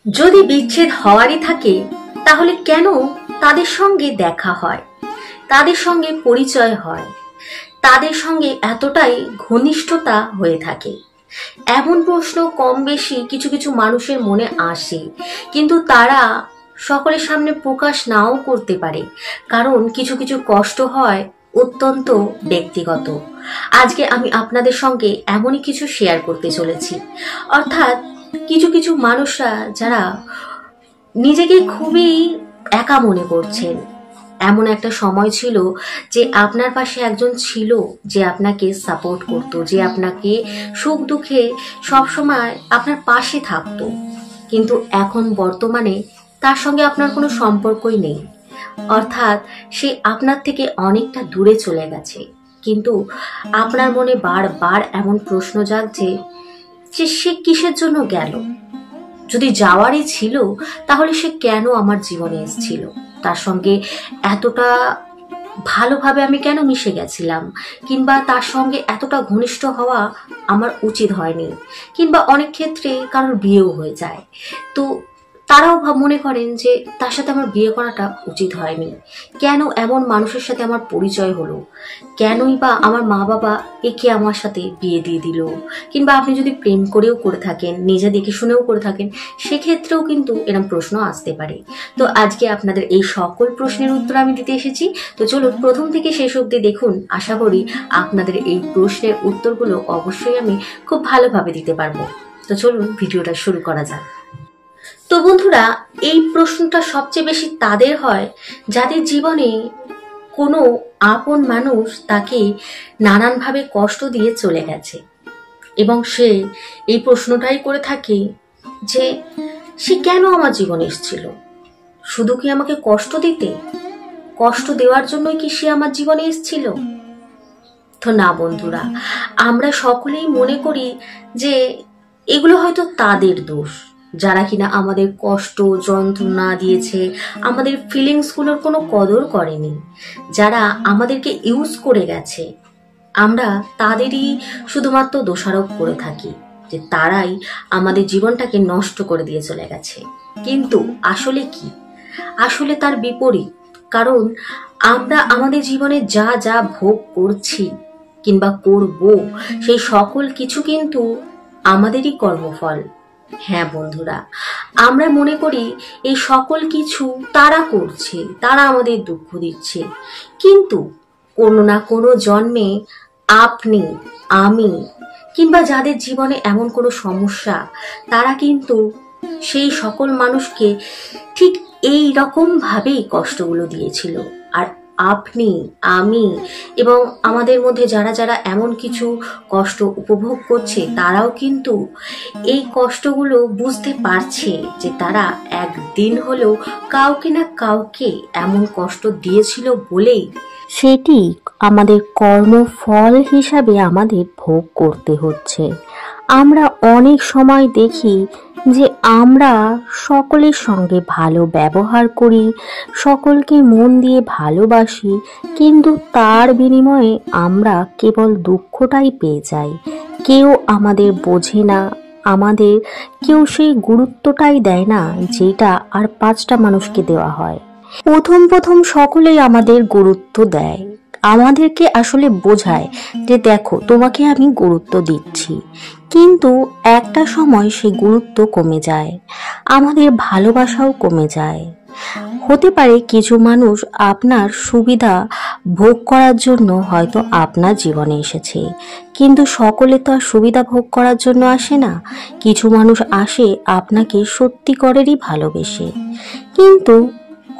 যদি বিচ্ছেদ হওয়ারই থাকে তাহলে কেন তাদের সঙ্গে দেখা হয়, তাদের সঙ্গে পরিচয় হয়, তাদের সঙ্গে এতটাই ঘনিষ্ঠতা হয়ে থাকে? এমন প্রশ্ন কম বেশি কিছু কিছু মানুষের মনে আসে, কিন্তু তারা সকলের সামনে প্রকাশ নাও করতে পারে, কারণ কিছু কিছু কষ্ট হয় অত্যন্ত ব্যক্তিগত। আজকে আমি আপনাদের সঙ্গে এমনই কিছু শেয়ার করতে চলেছি, অর্থাৎ কিছু কিছু মানুষরা যারা নিজেকে খুবই একা মনে করছেন। এমন একটা সময় ছিল যে আপনার পাশে একজন ছিল যে আপনাকে সাপোর্ট করতো, যে আপনাকে সুখ দুঃখে সবসময় আপনার পাশে থাকতো, কিন্তু এখন বর্তমানে তার সঙ্গে আপনার কোনো সম্পর্কই নেই, অর্থাৎ সে আপনার থেকে অনেকটা দূরে চলে গেছে। কিন্তু আপনার মনে বারবার এমন প্রশ্ন জাগছে যে সে কিসের জন্য গেল? যদি যাওয়ারই ছিল তাহলে সে কেন আমার জীবনে এসেছিল? তার সঙ্গে এতটা ভালোভাবে আমি কেন মিশে গেছিলাম, কিংবা তার সঙ্গে এতটা ঘনিষ্ঠ হওয়া আমার উচিত হয়নি, কিংবা অনেক ক্ষেত্রে কারোর বিয়েও হয়ে যায়, তো তারাও মনে করেন যে তার সাথে আমার বিয়ে করাটা উচিত হয়নি। কেন এমন মানুষের সাথে আমার পরিচয় হলো? কেনই বা আমার মা বাবা একে আমার সাথে বিয়ে দিয়ে দিল? কিংবা আপনি যদি প্রেম করেও করে থাকেন, নিজে দেখে শুনেও করে থাকেন, সেক্ষেত্রেও কিন্তু এরকম প্রশ্ন আসতে পারে। তো আজকে আপনাদের এই সকল প্রশ্নের উত্তর আমি দিতে এসেছি। তো চলুন প্রথম থেকে শেষ অবধি দেখুন, আশা করি আপনাদের এই প্রশ্নের উত্তরগুলো অবশ্যই আমি খুব ভালোভাবে দিতে পারবো। তো চলুন ভিডিওটা শুরু করা যাক। তো বন্ধুরা, এই প্রশ্নটা সবচেয়ে বেশি তাদের হয় যাদের জীবনে কোনো আপন মানুষ তাকে নানানভাবে কষ্ট দিয়ে চলে গেছে, এবং সে এই প্রশ্নটাই করে থাকে যে সে কেন আমার জীবনে এসেছিল? শুধু কি আমাকে কষ্ট দিতে? কষ্ট দেওয়ার জন্যই কি সে আমার জীবনে এসেছিল? তো না বন্ধুরা, আমরা সকলেই মনে করি যে এগুলো হয়তো তাদের দোষ, যারা কিনা আমাদের কষ্ট যন্ত্রণা দিয়েছে, আমাদের ফিলিংসগুলোর কোনো কদর করেনি, যারা আমাদেরকে ইউজ করে গেছে। আমরা তাদেরই শুধুমাত্র দোষারোপ করে থাকি যে তারাই আমাদের জীবনটাকে নষ্ট করে দিয়ে চলে গেছে, কিন্তু আসলে কি? আসলে তার বিপরীত। কারণ আমরা আমাদের জীবনে যা যা ভোগ করছি কিংবা করব, সেই সকল কিছু কিন্তু আমাদেরই কর্মফল। হ্যাঁ বন্ধুরা, আমরা মনে করি এই সকল কিছু তারা করছে, তারা আমাদের দুঃখ দিচ্ছে, কিন্তু কোনো না কোনো জন্মে আপনি, আমি, কিংবা যাদের জীবনে এমন কোনো সমস্যা, তারা কিন্তু সেই সকল মানুষকে ঠিক এই রকম ভাবেই কষ্টগুলো দিয়েছিল। আর আপনি, আমি এবং আমাদের মধ্যে যারা যারা এমন কিছু কষ্ট উপভোগ করছে, তারাও কিন্তু এই কষ্টগুলো বুঝতে পারছে যে তারা একদিন হলেও কাউকে না কাউকে এমন কষ্ট দিয়েছিল বলেই সেটি আমাদের কর্মফল হিসাবে আমাদের ভোগ করতে হচ্ছে। আমরা অনেক সময় দেখি যে আমরা সকলের সঙ্গে ভালো ব্যবহার করি, সকলকে মন দিয়ে ভালোবাসি, কিন্তু তার বিনিময়ে আমরা কেবল দুঃখটাই পেয়ে যাই। কেউ আমাদের বোঝে না, আমাদের কেউ সেই গুরুত্বটাই দেয় না যেটা আর 5টা মানুষকে দেওয়া হয়। প্রথম প্রথম সকলেই আমাদের গুরুত্ব দেয়, আমাদেরকে আসলে বোঝায় যে দেখো তোমাকে আমি গুরুত্ব দিচ্ছি, কিন্তু একটা সময় সেই গুরুত্ব কমে যায়, আমাদের ভালোবাসাও কমে যায়। হতে পারে কিছু মানুষ আপনার সুবিধা ভোগ করার জন্য হয়তো আপনার জীবনে এসেছে, কিন্তু সকলে তো আর সুবিধা ভোগ করার জন্য আসে না। কিছু মানুষ আসে আপনাকে সত্যিকারেরই ভালোবেসে, কিন্তু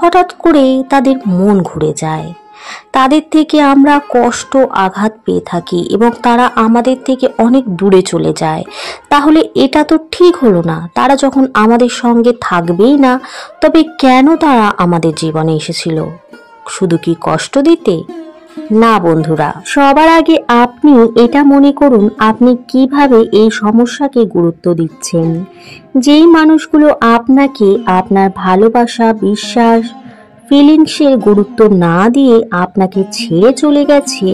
হঠাৎ করে তাদের মন ঘুরে যায়, তাদের থেকে আমরা কষ্ট আঘাত পেয়ে থাকি এবং তারা আমাদের থেকে অনেক দূরে চলে যায়। তাহলে এটা তো ঠিক হলো না। তারা যখন আমাদের সঙ্গে থাকবেই না, তবে কেন তারা আমাদের জীবনে এসেছিল? শুধু কি কষ্ট দিতে? না বন্ধুরা, সবার আগে আপনি এটা মনে করুন আপনি কিভাবে এই সমস্যাকে গুরুত্ব দিচ্ছেন। যেই মানুষগুলো আপনাকে আপনার ভালোবাসা, বিশ্বাস, ফিলিংসের গুরুত্ব না দিয়ে আপনাকে ছেড়ে চলে গেছে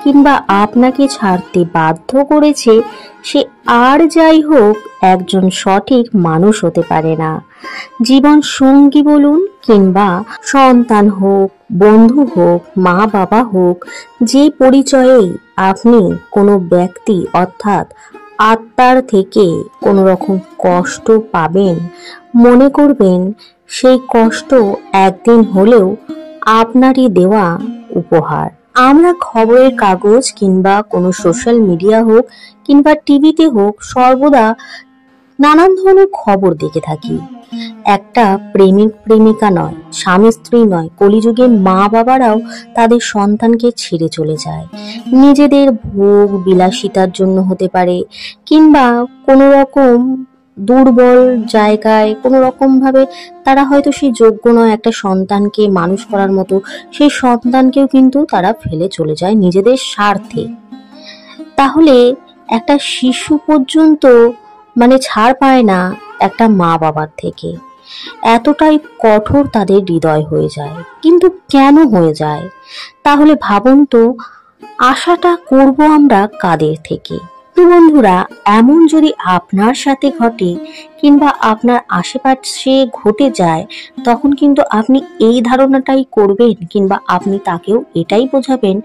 কিংবা আপনাকে ছাড়তে বাধ্য করেছে, সে আর যাই হোক একজন সঠিক মানুষ হতে পারে না। জীবন সঙ্গী বলুন কিংবা সন্তান হোক, বন্ধু হোক, মা বাবা হোক, যে পরিচয়েই আপনি কোনো ব্যক্তি অর্থাৎ আত্মার থেকে কোনো রকম কষ্ট পাবেন, মনে করবেন সেই কষ্ট একদিন হলেও আপনারই দেওয়া উপহার। আমরা খবরের কাগজ কিংবা কোনো সোশ্যাল মিডিয়া হোক কিংবা টিভিতে হোক সর্বদা নানান ধরনের খবর দেখে থাকি। একটা প্রেমিক প্রেমিকা নয়, স্বামী স্ত্রী নয়, কলিযুগে মা বাবারাও তাদের সন্তানকে ছেড়ে চলে যায়। নিজেদের ভোগ বিলাসিতার জন্য হতে পারে কিংবা কোনো রকম দুর্বল জায়গায় কোনো রকম ভাবে তারা হয়তো সেই যোগ্য নয় একটা সন্তানকে মানুষ করার মতো, সেই সন্তানকেও কিন্তু তারা ফেলে চলে যায় নিজেদের স্বার্থে। তাহলে একটা শিশু পর্যন্ত ছাড় পায় না একটা মা বাবার থেকে, এতটাই কঠোর তাদের হৃদয় হয়ে যায়। কিন্তু কেন হয়ে যায়? তাহলে ভাবুন তো, আশাটা করব আমরা কাদের থেকে? তো বন্ধুরা, এমন যদি আপনার সাথে ঘটে কিংবা আপনার আশেপাশে ঘটে যায়, তখন কিন্তু আপনি এই ধারণাটাই করবেন কিংবা আপনি তাকেও এটাই বোঝাবেন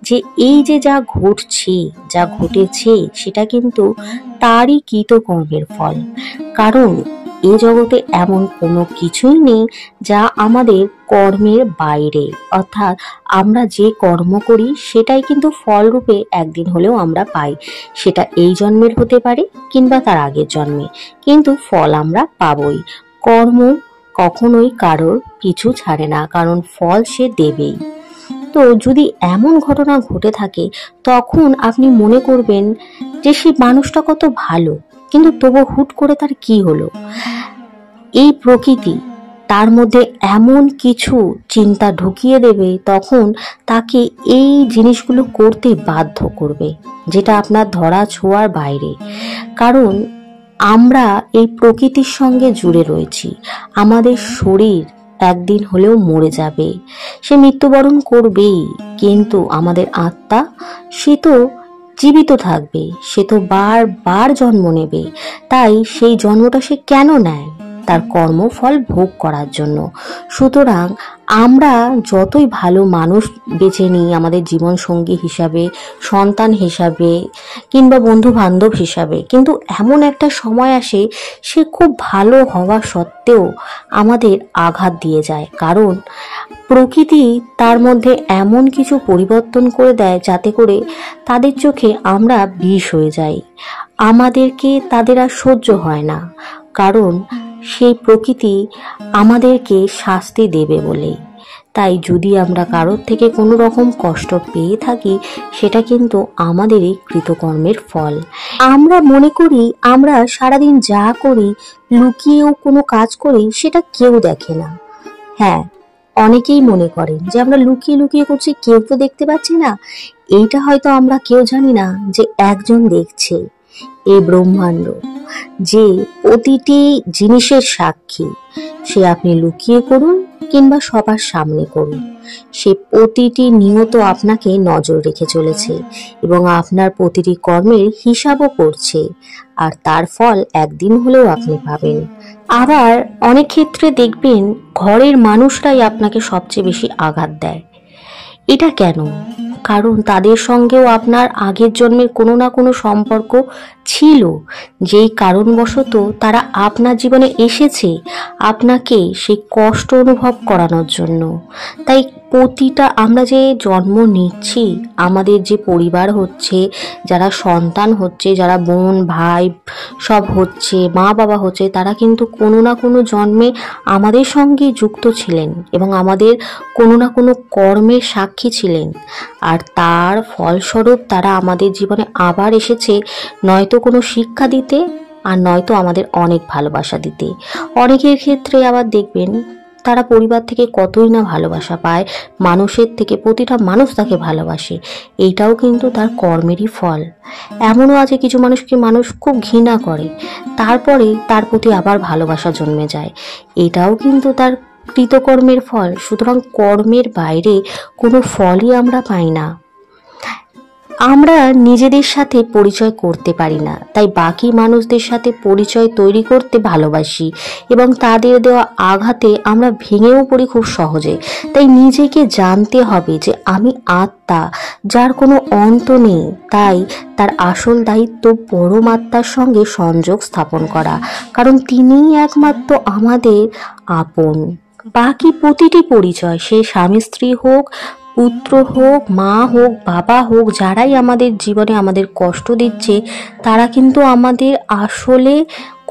যে এই যে যা ঘটছে, যা ঘটেছে, সেটা কিন্তু তারই কৃতকর্মের ফল। কারণ এ জগতে এমন কোনো কিছুই নেই যা আমাদের কর্মের বাইরে, অর্থাৎ আমরা যে কর্ম করি সেটাই কিন্তু ফলরূপে একদিন হলেও আমরা পাই। সেটা এই জন্মের হতে পারে কিংবা তার আগের জন্মে, কিন্তু ফল আমরা পাবই। কর্ম কখনোই কারোর পিছু ছাড়ে না, কারণ ফল সে দেবেই। তো যদি এমন ঘটনা ঘটে থাকে, তখন আপনি মনে করবেন যে সেই মানুষটা কত ভালো, কিন্তু তবু হুট করে তার কি হলো? এই প্রকৃতি তার মধ্যে এমন কিছু চিন্তা ঢুকিয়ে দেবে, তখন তাকে এই জিনিসগুলো করতে বাধ্য করবে, যেটা আপনার ধরা ছোঁয়ার বাইরে। কারণ আমরা এই প্রকৃতির সঙ্গে জুড়ে রয়েছি। আমাদের শরীর একদিন হলেও মরে যাবে, সে মৃত্যুবরণ করবেই, কিন্তু আমাদের আত্মা সে তো জীবিত থাকবে, সে তো বারবার জন্ম নেবে। তাই সেই জন্মটা সে কেন নেয়? তার কর্মফল ভোগ করার জন্য। সুতরাং আমরা যতই ভালো মানুষ বেছে নিই আমাদের জীবন সঙ্গী হিসাবে, সন্তান হিসাবে কিংবা বন্ধু বান্ধব হিসাবে, কিন্তু এমন একটা সময় আসে সে খুব ভালো হওয়া সত্ত্বেও আমাদের আঘাত দিয়ে যায়। কারণ প্রকৃতি তার মধ্যে এমন কিছু পরিবর্তন করে দেয় যাতে করে তাদের চোখে আমরা বিষ হয়ে যাই। আমাদেরকে তাদের আর সহ্য হয় না, কারণ সেই প্রকৃতি আমাদেরকে শাস্তি দেবে বলেই। তাই যদি আমরা কারোর থেকে কোনো রকম কষ্ট পেয়ে থাকি, সেটা কিন্তু আমাদেরই কৃতকর্মের ফল। আমরা মনে করি আমরা সারাদিন যা করি, লুকিয়েও কোনো কাজ করি, সেটা কেউ দেখে না। হ্যাঁ, অনেকেই মনে করেন যে আমরা লুকিয়ে লুকিয়ে করছি, কেউ তো দেখতে পাচ্ছি না। এইটা হয়তো আমরা কেউ জানি না যে একজন দেখছে, এই ব্রহ্মাণ্ড যে প্রতিটি জিনিসের সাক্ষী। সে আপনি লুকিয়ে করুন কিংবা সবার সামনে করুন, সে প্রতিটি নিয়ত আপনাকে নজর রেখে চলেছে এবং আপনার প্রতিটি কর্মের হিসাবও করছে, আর তার ফল একদিন হলেও আপনি পাবেন। আবার অনেক ক্ষেত্রে দেখবেন ঘরের মানুষরাই আপনাকে সবচেয়ে বেশি আঘাত দেয়। এটা কেন? কারণ তাদের সঙ্গেও আপনার আগের জন্মের কোনো না কোনো সম্পর্ক ছিল, যেই কারণবশত তারা আপনার জীবনে এসেছে আপনাকে সেই কষ্ট অনুভব করানোর জন্য। তাই প্রতিটা আমরা যে জন্ম নিচ্ছি, আমাদের যে পরিবার হচ্ছে, যারা সন্তান হচ্ছে, যারা বোন ভাই সব হচ্ছে, মা বাবা হচ্ছে, তারা কিন্তু কোনো না কোনো জন্মে আমাদের সঙ্গে যুক্ত ছিলেন এবং আমাদের কোনো না কোনো কর্মের সাক্ষী ছিলেন। আর তার ফলস্বরূপ তারা আমাদের জীবনে আবার এসেছে, নয়তো কোনো শিক্ষা দিতে, আর নয়তো আমাদের অনেক ভালোবাসা দিতে। অনেকের ক্ষেত্রে আবার দেখবেন তারা পরিবার থেকে কতই না ভালোবাসা পায়, মানুষের থেকে প্রতিটা মানুষ তাকে ভালোবাসে, এইটাও কিন্তু তার কর্মেরই ফল। এমনও আছে কিছু মানুষকে মানুষ খুব ঘৃণা করে, তারপরে তার প্রতি আবার ভালোবাসা জন্মে যায়, এটাও কিন্তু তার কৃতকর্মের ফল। সুতরাং কর্মের বাইরে কোনো ফলই আমরা পাই না। আমরা নিজেদের সাথে পরিচয় করতে পারি না, তাই বাকি মানুষদের সাথে পরিচয় তৈরি করতে ভালোবাসি এবং তাদের দেওয়া আঘাতে আমরা ভেঙেও পড়ি খুব সহজে। তাই নিজেকে জানতে হবে যে আমি আত্মা, যার কোনো অন্ত নেই। তাই তার আসল দায়িত্ব পরমাত্মার সঙ্গে সংযোগ স্থাপন করা, কারণ তিনিই একমাত্র আমাদের আপন। বাকি প্রতিটি পরিচয়, সে স্বামী স্ত্রী হোক, পুত্র হোক, মা হোক, বাবা হোক, যারাই আমাদের জীবনে আমাদের কষ্ট দিচ্ছে, তারা কিন্তু আমাদের আসলে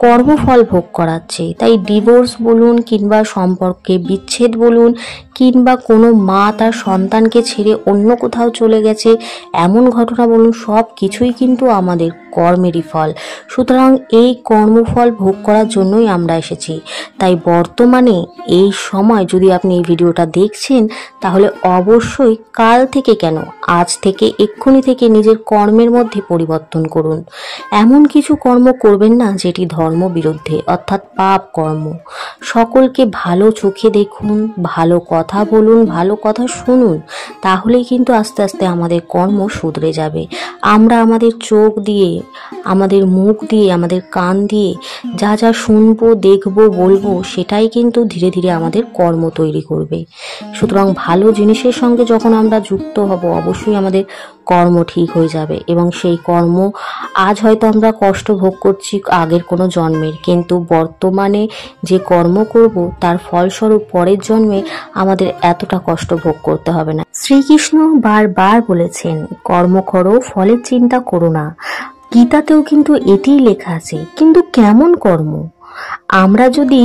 কর্মফল ভোগ করাচ্ছে। তাই ডিভোর্স বলুন, কিংবা সম্পর্কে বিচ্ছেদ বলুন, কিংবা কোনো মা তার সন্তানকে ছেড়ে অন্য কোথাও চলে গেছে, এমন ঘটনা বলুন, সব কিছুই কিন্তু আমাদের কর্মেরই ফল। সুতরাং এই কর্মফল ভোগ করার জন্যই আমরা এসেছি। তাই বর্তমানে এই সময় যদি আপনি এই ভিডিওটা দেখছেন, তাহলে অবশ্যই কাল থেকে কেন, আজ থেকে, এক্ষুনি থেকে নিজের কর্মের মধ্যে পরিবর্তন করুন। এমন কিছু কর্ম করবেন না যেটি ধর্ম বিরুদ্ধে, অর্থাৎ পাপ কর্ম। সকলকে ভালো চোখে দেখুন, ভালো কথা বলুন, ভালো কথা শুনুন, তাহলেই কিন্তু আস্তে আস্তে আমাদের কর্ম শুধরে যাবে। আমরা আমাদের চোখ দিয়ে, আমাদের মুখ দিয়ে, আমাদের কান দিয়ে যা যা শুনবো, দেখবো, বলবো, সেটাই কিন্তু ধীরে ধীরে আমাদের কর্ম তৈরি করবে। সুতরাং ভালো জিনিসের সঙ্গে যখন আমরা যুক্ত হব, অবশ্যই আমাদের কর্ম ঠিক হয়ে যাবে। এবং সেই কর্ম আজ হয়তো আমরা কষ্ট ভোগ করছি আগের কোনো জন্মের, কিন্তু বর্তমানে যে কর্ম করব তার ফলস্বরূপ পরের জন্মে আমাদের এতটা কষ্ট ভোগ করতে হবে না। শ্রীকৃষ্ণ বারবার বলেছেন, কর্ম করো, ফলের চিন্তা করো না। গীতাতেও কিন্তু এটিই লেখা আছে। কিন্তু কেমন কর্ম? আমরা যদি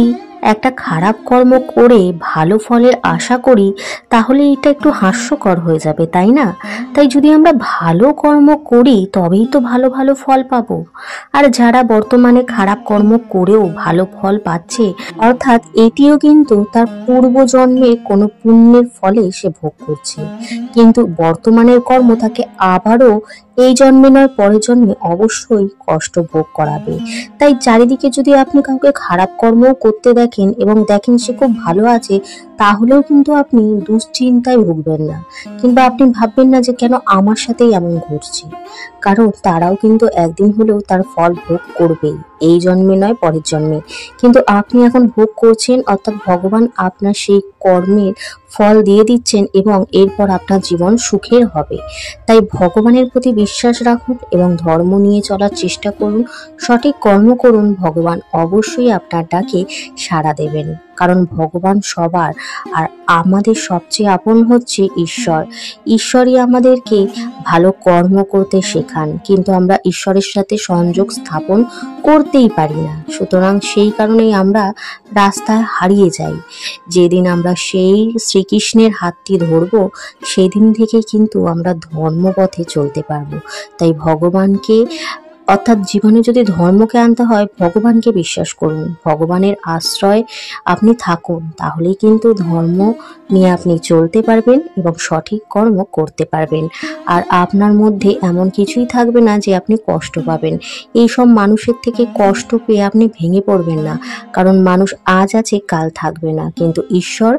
একটা খারাপ কর্ম করে ভালো ফলের আশা করি, তাহলে এটা একটু হাস্যকর হয়ে যাবে, তাই না? তাই যদি আমরা ভালো কর্ম করি, তবেই তো ভালো ভালো ফল পাবো। আর যারা বর্তমানে খারাপ কর্ম করেও ভালো ফল পাচ্ছে, অর্থাৎ এটিও কিন্তু তার পূর্বজন্মের কোনো পুণ্যের ফলে সে ভোগ করছে, কিন্তু বর্তমানের কর্ম তাকে আবারও এই জন্মে নয় পরের জন্মে অবশ্যই কষ্ট ভোগ করাবে। তাই চারিদিকে যদি আপনি কাউকে খারাপ কর্ম করতে দেখেন এবং দেখেন সে খুব ভালো আছে, তাহলেও কিন্তু আপনি দুশ্চিন্তায় ভুগবেন না, কিংবা আপনি ভাববেন না যে কেন আমার সাথেই এমন ঘটছে। কারণ তারাও কিন্তু একদিন হলেও তার ফল ভোগ করবেই, এই জন্মে নয় পরের জন্মে। কিন্তু আপনি এখন ভোগ করছেন, অর্থাৎ ভগবান আপনার সেই কর্মের ফল দিয়ে দিচ্ছেন এবং এরপর আপনার জীবন সুখের হবে। তাই ভগবানের প্রতি বিশ্বাস রাখুন এবং ধর্ম নিয়ে চলার চেষ্টা করুন, সঠিক কর্ম করুন। ভগবান অবশ্যই আপনার ডাকে সাড়া দেবেন, কারণ ভগবান সবার, আর আমাদের সবচেয়ে আপন হচ্ছে ঈশ্বর। ঈশ্বরই আমাদেরকে ভালো কর্ম করতে শেখান, কিন্তু আমরা ঈশ্বরের সাথে সংযোগ স্থাপন করতেই পারি না। সুতরাং সেই কারণেই আমরা রাস্তায় হারিয়ে যাই। যেদিন আমরা সেই শ্রীকৃষ্ণের হাতটি ধরবো, সেদিন থেকে কিন্তু আমরা ধর্মপথে চলতে পারবো। তাই ভগবানকে, অর্থাৎ জীবনে যদি ধর্মকে আনতে হয়, ভগবানকে বিশ্বাস করুন, ভগবানের আশ্রয় আপনি থাকুন, তাহলেই কিন্তু ধর্ম নিয়ে আপনি চলতে পারবেন এবং সঠিক কর্ম করতে পারবেন। আর আপনার মধ্যে এমন কিছুই থাকবে না যে আপনি কষ্ট পাবেন। এইসব মানুষের থেকে কষ্ট পেয়ে আপনি ভেঙে পড়বেন না, কারণ মানুষ আজ আছে কাল থাকবে না, কিন্তু ঈশ্বর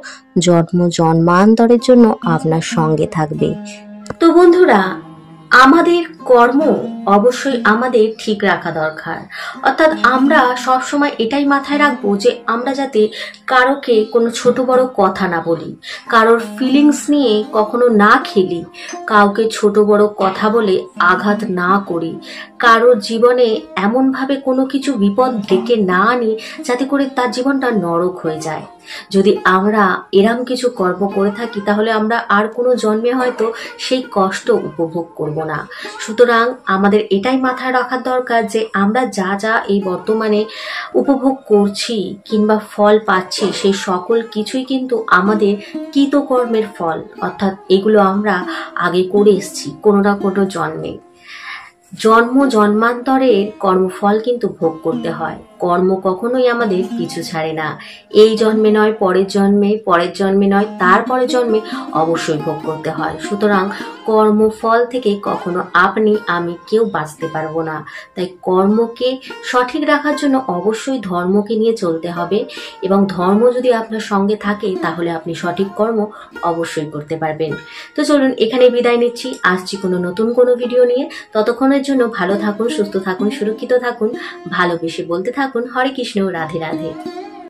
জন্ম জন্মান্তরের জন্য আপনার সঙ্গে থাকবে। তো বন্ধুরা, আমাদের কর্ম অবশ্যই আমাদের ঠিক রাখা দরকার। অর্থাৎ আমরা সবসময় এটাই মাথায় রাখবো যে আমরা যাতে কারোকে কোনো ছোট বড় কথা না বলি, কারোর ফিলিংস নিয়ে কখনো না খেলি, কাউকে ছোট বড় কথা বলে আঘাত না করি, কারোর জীবনে এমনভাবে কোনো কিছু বিপদ ডেকে না আনি যাতে করে তার জীবনটা নরক হয়ে যায়। যদি আমরা এরম কিছু কর্ম করে থাকি, তাহলে আমরা আর কোনো জন্মে হয়তো সেই কষ্ট উপভোগ করব না। সুতরাং আমাদের এটাই মাথায় রাখার দরকার যে আমরা যা যা এই বর্তমানে উপভোগ করছি কিংবা ফল পাচ্ছি, সেই সকল কিছুই কিন্তু আমাদের কৃতকর্মের ফল। অর্থাৎ এগুলো আমরা আগে করে এসেছি কোনো না কোনো জন্মে। জন্ম জন্মান্তরের কর্মফল কিন্তু ভোগ করতে হয়। কর্ম কখনোই আমাদের পিছু ছাড়ে না। এই জন্মে নয় পরের জন্মে, পরের জন্মে নয় তারপরের জন্মে অবশ্যই ভোগ করতে হয়। সুতরাং কর্মফল থেকে কখনো আপনি আমি কেউ বাঁচতে পারবো না। তাই কর্মকে সঠিক রাখার জন্য অবশ্যই ধর্মকে নিয়ে চলতে হবে, এবং ধর্ম যদি আপনার সঙ্গে থাকে তাহলে আপনি সঠিক কর্ম অবশ্যই করতে পারবেন। তো চলুন এখানে বিদায় নিচ্ছি, আসছি নতুন কোনো ভিডিও নিয়ে। ততক্ষণের জন্য ভালো থাকুন, সুস্থ থাকুন, সুরক্ষিত থাকুন, ভালোবেসে বলতে থাকুন হরে কৃষ্ণ, রাধে রাধে।